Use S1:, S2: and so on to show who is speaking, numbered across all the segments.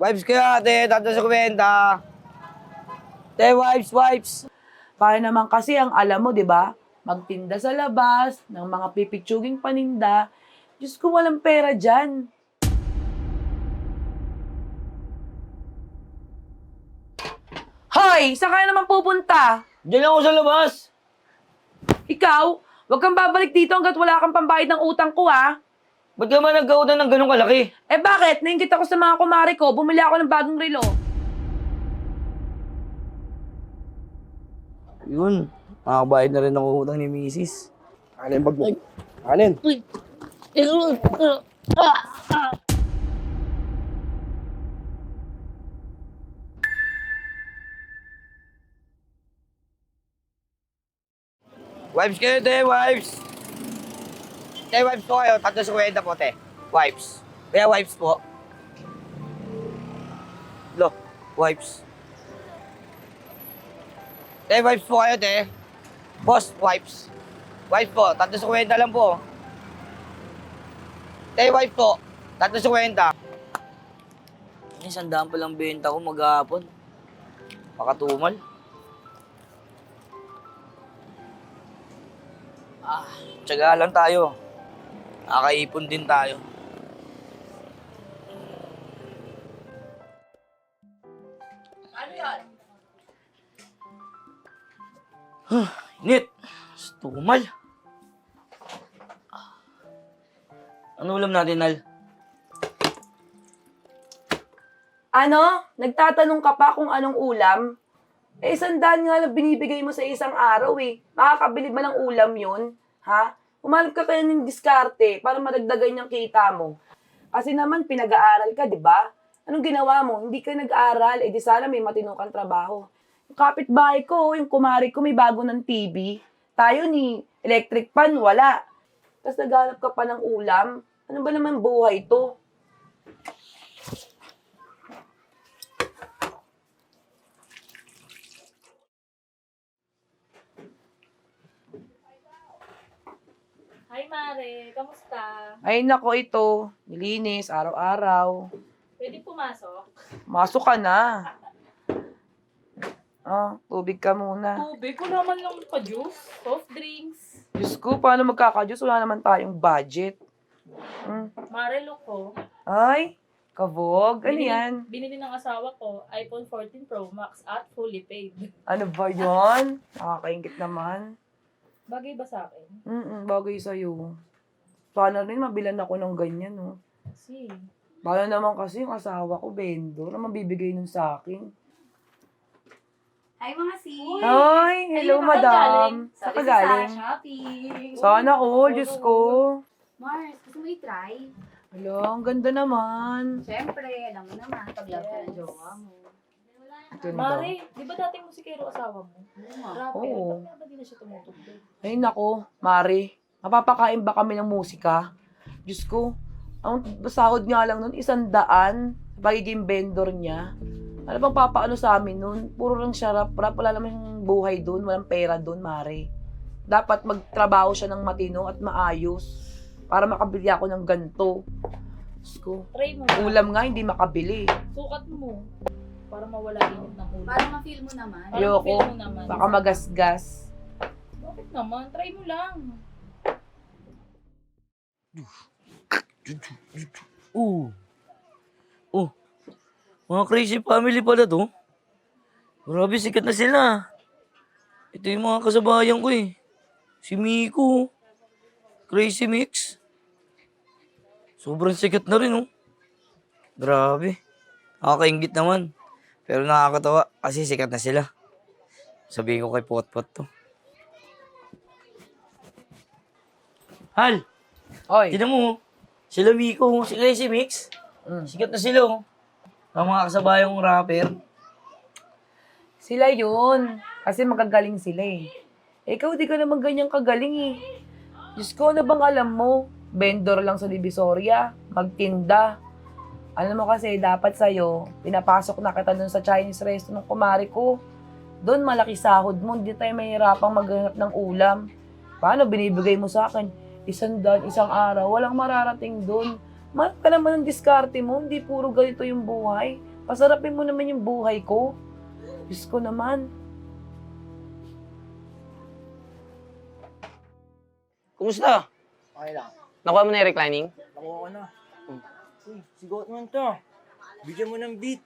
S1: Wipes kaya ate, tatas sa kwenta. Te, wipes.
S2: Para naman kasi ang alam mo, di ba? Magtinda sa labas, ng mga pipitsuging paninda. Diyos ko, walang pera dyan. Hoy! Saan ka naman pupunta?
S1: Diyan ako sa labas.
S2: Ikaw, huwag kang babalik dito hanggat wala kang pambayad ng utang ko, ha?
S1: Ba't ka ba nagkautan ng ganong kalaki?
S2: Eh bakit? Nainggit ako sa mga kumari ko, bumili ako ng bagong relo.
S1: Yun, makakabayad na rin ako utang ni Mrs.
S3: Ano yung bag mo? Anin?
S1: Wipes kayo, te, wipes. Te, wipes po kayo. Tatas sa kwenta po, te. Wipes. Kaya wipes po. Lo, wipes. Te, wipes po kayo, te. Boss, wipes. Wipes po, tatas sa kwenta lang po. Te, wipes po. Tatas sa kwenta. Isang daan pa lang benta ko maghapon. Pakatumal. Tiyaga lang tayo. Nakaipon din tayo.
S2: Ano yan?
S1: Init. Tumal. Ano ulam natin, Nal?
S2: Ano? Nagtatanong ka pa kung anong ulam? Eh, 100 nga lang binibigay mo sa isang araw eh. Makakabili ba ng ulam yun? Ha? Umalap ka kaya ng diskarte para madagdagan yung kita mo. Kasi naman, pinag-aaral ka, di ba? Anong ginawa mo? Hindi ka nag-aaral, eh di sana may matino kang trabaho. Yung kapitbahay ko, yung kumari ko, may bago ng TV. Tayo ni electric pan, wala. Tapos naghanap ka pa ng ulam. Ano ba naman buhay to?
S4: Hi, Mare. Kamusta?
S2: Ay nako ito, nilinis, araw-araw.
S4: Pwede pumasok?
S2: Masok ka na. Tubig ka muna.
S4: Tubig ko naman lang pa-juice. Soft drinks.
S2: Diyos ko, paano magkakadyos? Wala naman tayong budget.
S4: Mare, look ko.
S2: Ay, kabog. Ano yan?
S4: Binili ng asawa ko, iPhone 14 Pro Max at fully paid.
S2: Ano ba yon? Nakakaingit naman.
S4: Bagay ba sa akin?
S2: Bagay sa'yo. Sana rin mabilan ako ng ganyan, no?
S4: Kasi,
S2: Paano naman kasi yung asawa ko, vendor, na mabibigay nun sa akin.
S5: Hi mga sis!
S2: Ay, hello,
S4: Ayun,
S2: madam. Sa
S5: Sabi
S2: kagaling?
S5: sa Shopee.
S2: Sana all, Diyos ko.
S5: Mars, gusto mo i-try?
S2: Hello, ang ganda naman.
S5: Siyempre, alam mo naman, pag love ka ng jowa mo.
S2: Ganda.
S4: Mare, di ba dating musikero asawa mo? Rapper,
S2: Oo.
S4: ba't ba di na siya tumutugtog?
S2: Ay, nako, Mari. Mapapakain ba kami ng musika? Diyos ko, ang sahod nga lang nun, 100, pagiging vendor niya. Ano bang papaano sa amin nun? Puro lang siya rap-rap, wala naman buhay dun, walang pera dun, Mari. Dapat magtrabaho siya ng matino at maayos para makabili ako ng ganito. Diyos ko,
S4: Try mo lang.
S2: ulam nga hindi makabili.
S4: Sukat mo. Para mawala init ng ulo.
S5: Para ma-feel mo naman.
S4: Para
S2: Ayoko.
S4: ma-feel mo naman.
S2: Baka magasgas.
S4: Bakit naman? Try mo lang.
S1: Oh, mga crazy family pala to. Grabe, sikat na sila. Ito yung mga kasabayan ko eh. Si Miko. Crazy Mix. Sobrang sikat na rin oh. Grabe. Nakakaingit naman. Pero nakakatawa kasi sikat na sila. Sabihin ko kay Potpot to. Hal!
S2: Oy,
S1: Tignan mo, sila Miko, si Crazy Mix. Sikat na sila oh. Ang mga kasabayang rapper.
S2: sila yun. Kasi magagaling sila eh. Ikaw, di ka naman ganyan kagaling eh. Diyos ko, ano bang alam mo? Vendor lang sa Divisoria, magtinda. Alam mo kasi, dapat sa'yo, pinapasok na kita dun sa Chinese restaurant ng kumari ko. Doon, malaki sahod mo, hindi tayo mahirapang maghanap ng ulam. Paano, binibigay mo sa akin? 100, isang araw, walang mararating doon. Mahal ka naman ng diskarte mo, hindi puro ganito yung buhay. Pasarapin mo naman yung buhay ko. Diyos ko naman.
S6: Kumusta?
S3: Okay lang.
S6: Nakuha mo na yung reclining?
S3: Nakuha ko na. Uy, sigot mo to. Bigyan mo ng beat.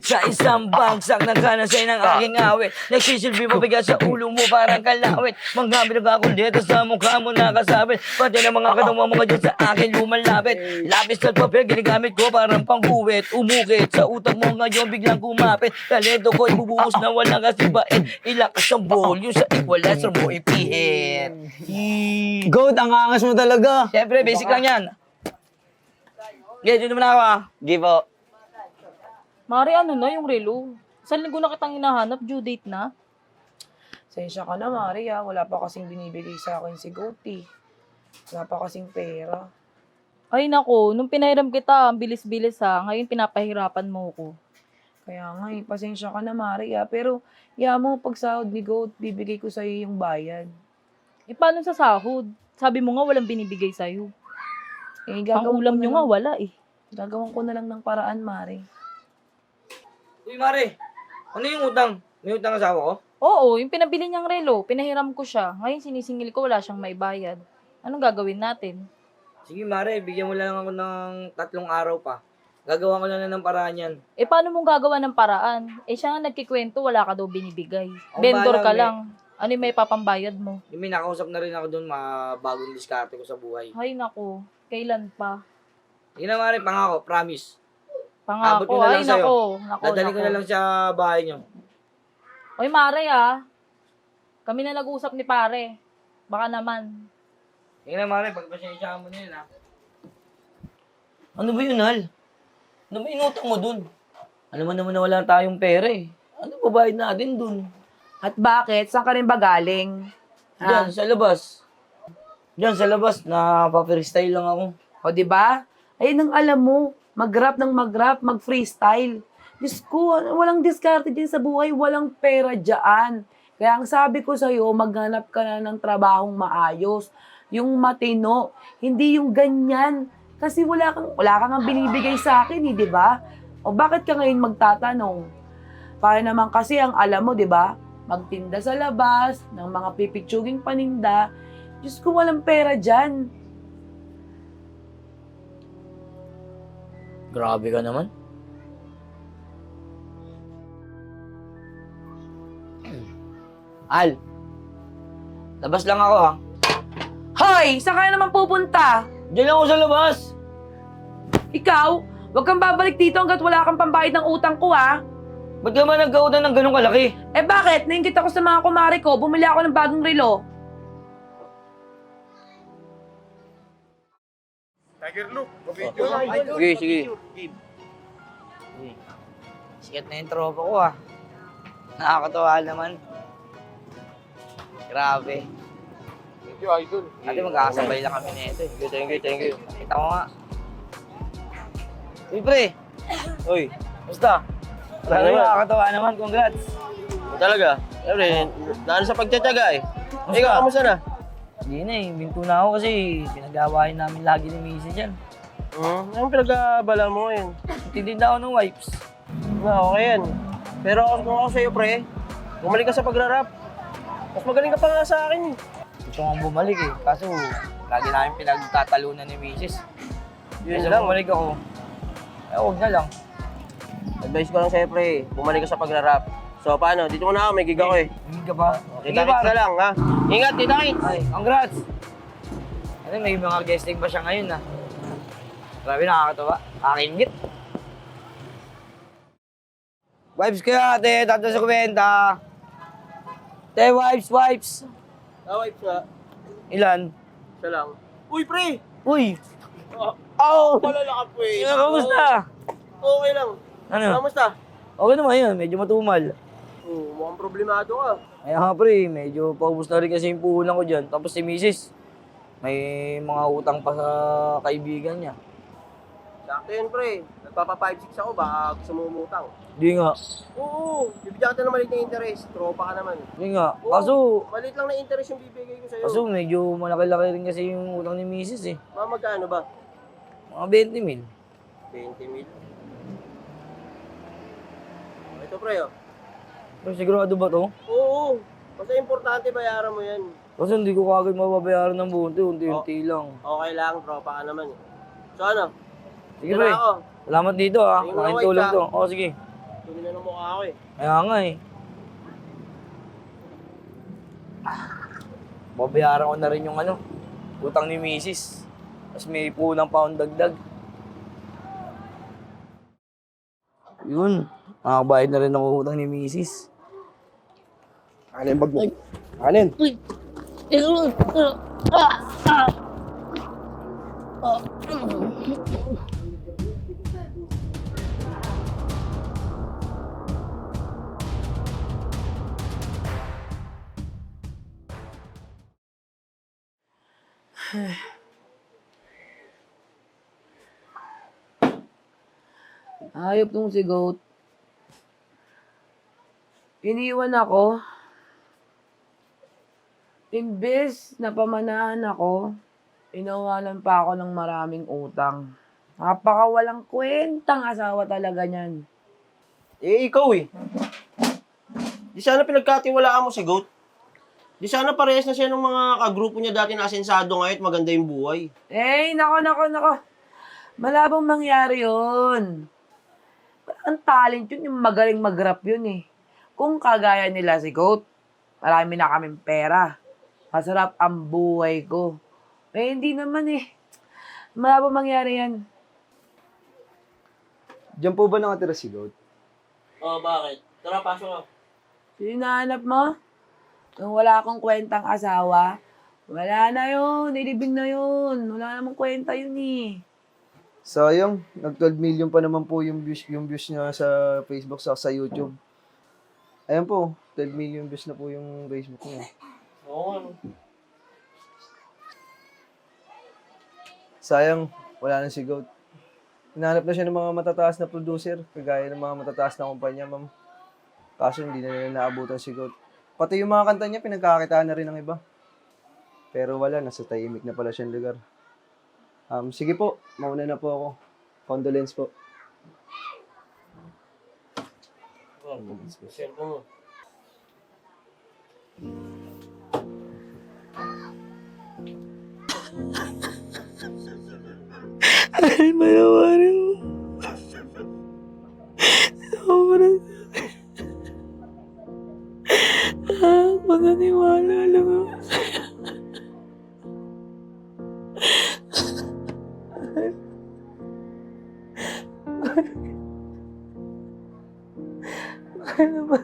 S1: Sa isang bagsak nagkanasay ng aking awit. Nagsisilbi mabigat sa ulo mo parang kalawit. Mga binagakol dito sa mukha mo nakasabit. Pati na mga katawang mga dyan sa akin lumalapit. Lapis at papel ginagamit ko parang pangguwit. Umukit sa utak mo ngayon biglang kumapit. Talento ko ibubuhos na walang kasibait. Ilakas ang volume sa equalizer mo ipihit.
S6: Goat, ang angas mo talaga.
S1: Siyempre, basic lang yan. Okay, dito naman ako
S6: Give up.
S4: Mari, ano na yung relo? Isang linggo na kitang hinahanap, due date na.
S2: Sensya ka na, Maria. Wala pa kasing binibigay sa akin si Goaty. Wala pa kasing pera.
S4: Ay nako, nung pinahiram kita, ang bilis-bilis ha. Ngayon pinapahirapan mo ko.
S2: Kaya nga, pasensya ka na, Maria. Pero, mo, pag sahod ni Goat, bibigay ko sa'yo yung bayad.
S4: E paano sa sahod? Sabi mo nga walang binibigay sa'yo.
S2: Eh,
S4: Ang ulam nyo nga wala eh.
S2: Gagawin ko na lang ng paraan, Mari.
S1: Uy, Mare, ano yung utang? May utang asawa ko?
S4: Oo, yung pinabili niyang relo, pinahiram ko siya. Ngayon sinisingil ko, wala siyang maibayad. Anong gagawin natin?
S1: Sige, Mare, bigyan mo lang ako ng 3 araw pa. Gagawa ko na ng paraan yan.
S4: Eh paano mong gagawa ng paraan? Eh siya nga nagkikwento, wala ka daw binibigay.
S1: Ako
S4: Vendor
S1: bahala,
S4: ka
S1: may-
S4: lang. Ano yung may papambayad mo?
S1: Yung may nakausap na rin ako doon, mga bagong diskarte ko sa buhay.
S4: Ay nako, kailan pa?
S1: Sige na, Mare, pangako, promise. Abot
S4: Pangako,
S1: ko na lang
S4: ay
S1: sa'yo.
S4: nako,
S1: Dadali ko na lang sa bahay niyo.
S4: Oy Mare ah, kami na nag-usap ni pare. Baka naman.
S1: Sige na, Mare, pagpasensyahan mo na yun, ha? Ano ba yun, Hal? Ano ba yung utang mo doon? Alam mo naman na wala tayong pera eh. Ano babayad natin doon?
S2: At bakit? Saan ka rin ba galing?
S1: Diyan, sa labas. Diyan, sa labas, na-freestyle lang ako.
S2: O, di ba? Ayun ang alam mo. Mag-rap ng mag-rap, mag-freestyle. Diyos ko, walang diskarte din sa buhay, walang pera dyan. Kaya ang sabi ko sa'yo, maghanap ka na ng trabahong maayos. Yung matino, hindi yung ganyan. Kasi wala kang binibigay sa akin, di ba? O bakit ka ngayon magtatanong? Para naman kasi ang alam mo, di ba? Magtinda sa labas, ng mga pipitsuging paninda. Diyos ko, walang pera dyan.
S1: Grabe ka naman. Al, labas lang ako ha.
S2: Hoy! Saan ka naman pupunta?
S1: Diyan lang ako sa labas.
S2: Ikaw, huwag kang babalik dito hanggat wala kang pambayad ng utang ko, ha?
S1: Ba't ka ba nagkautan ng ganong kalaki?
S2: Eh bakit? Naingit ako sa mga kumari ko, bumili ako ng bagong relo.
S6: Sige, sige.
S1: Sikat na yung tropa ko ah. Nakakatawa naman. Grabe.
S3: Thank you, Idol.
S1: Ate magkakasabay lang kami nito eh.
S6: Thank you.
S1: Kita ko nga. Uy pre,
S6: Uy,
S1: basta. Grabe nakakatawa naman, congrats.
S6: talaga. Siyempre, dahil sa pagtsatsaga eh. Ikaw, kamusta na?
S1: Hindi na eh, minto na ako kasi pinag-aawahin namin lagi ni Mrs. yan.
S6: Anong pinag-aabala mo yun?
S1: Tindin na ako ng wipes.
S6: Okay yan. Pero kung ako sa'yo, pre, bumalik ka sa pagrarap. Mas magaling ka pa nga sa akin.
S1: Gusto kong bumalik eh, kaso lagi namin pinagtatalunan ni Mrs.
S6: Yun
S1: Kasi
S6: lang.
S1: bumalik ako. Eh, huwag na lang.
S6: Advice ko lang sa'yo, pre, bumalik ka sa pagrarap. So, paano? Dito muna ako, may gig ako eh.
S1: Hindi ka ba?
S6: Kita-kits na lang, ha? Ingat, kita-kits!
S1: Ay, congrats! Ano, may mga guesting pa siya ngayon ah. Grabe, nakakatawa. Nakakingit. Wipes kaya, ate. Tato sa kwenta. Te, wipes.
S6: Wipes nga.
S1: Ilan?
S6: Isa lang. Uy, pre!
S1: Uy!
S6: Oh! Malala ka, pre.
S1: Kamusta?
S6: Okay lang.
S1: Ano?
S6: Kamusta?
S1: Okay naman yun, medyo matumal.
S6: Mukhang problemado ka.
S1: Kaya nga pre, medyo paubos na rin kasi yung puhunan ko dyan. Tapos si Mrs. May mga utang pa sa kaibigan niya.
S6: Sakto yun, pre. Nagpapa 5-6 ako, baka gusto mo umutang.
S1: Di nga.
S6: Oo, bibigyan kita ng maliit na interest. Tropa ka naman.
S1: Di nga.
S6: Oo,
S1: Kaso,
S6: maliit lang na interest yung bibigay ko sa'yo.
S1: medyo malaki-laki rin kasi yung utang ni Mrs. eh.
S6: Mga magkano ba?
S1: Mga 20 mil.
S6: 20 mil. Ito pre, oh.
S1: Pero sigurado ba to?
S6: Oo. Basta importante bayaran mo yan.
S1: Kasi hindi ko kagad mababayaran ng buo. Unti-unti lang.
S6: Okay lang, tropa ka naman eh. So ano?
S1: Sige
S6: Yan
S1: pre.
S6: na ako.
S1: Salamat dito ha.
S6: Tingin mo
S1: Laking
S6: na,
S1: tulong
S6: White,
S1: to. Oo, sige.
S6: Tumi na ng mukha ako eh.
S1: Kaya nga eh. Babayaran ko na rin yung utang ni Mrs. Tapos may punang pa akong dagdag. Yun. Makakabayad na rin ako utang ni Mrs.
S6: Ano yung bag mo? Anin?
S2: Hayop nung si Goat. Iniwan ako. Imbes na pamanahan ako, inawalan pa ako ng maraming utang. Napakawalang kwentang asawa talaga niyan.
S6: Eh, ikaw eh. Di sana pinagkatiwalaan mo si Goat. Di sana parehas na siya ng mga kagrupo niya dati na asensado ngayon at maganda yung buhay.
S2: Eh, nako. Malabong mangyari yun. Ang talent yun, yung magaling mag-rap yun eh. Kung kagaya nila si Goat, marami na kaming pera. Masarap ang buhay ko. Eh, hindi naman eh. Malabong mangyari yan.
S3: Diyan po ba nakatira si Goat?
S6: Oh, bakit? Tara, pasok ka.
S2: Hinahanap mo? Kung wala akong kwentang asawa, wala na yun. Nilibing na yun. Wala namang kwenta yun eh.
S3: Sayang, nag-12 million pa naman po yung views niya sa Facebook sa YouTube. Ayan po, 12 million views na po yung Facebook niya.
S6: Oo, ano?
S3: Sayang, wala na si Goat. Hinahanap na siya ng mga matataas na producer, kagaya ng mga matataas na kumpanya, ma'am. Kaso hindi na nila naabutan si Goat. Pati yung mga kanta niya, pinagkakitaan na rin ng iba. Pero wala, nasa tahimik na pala siyang lugar. Sige po, mauna na po ako. Condolence po.
S6: Cellphone mo.
S1: Ay, manawarin mo. Sobrang sakit. Mananiwala lang ako sa'yo. Ano ba?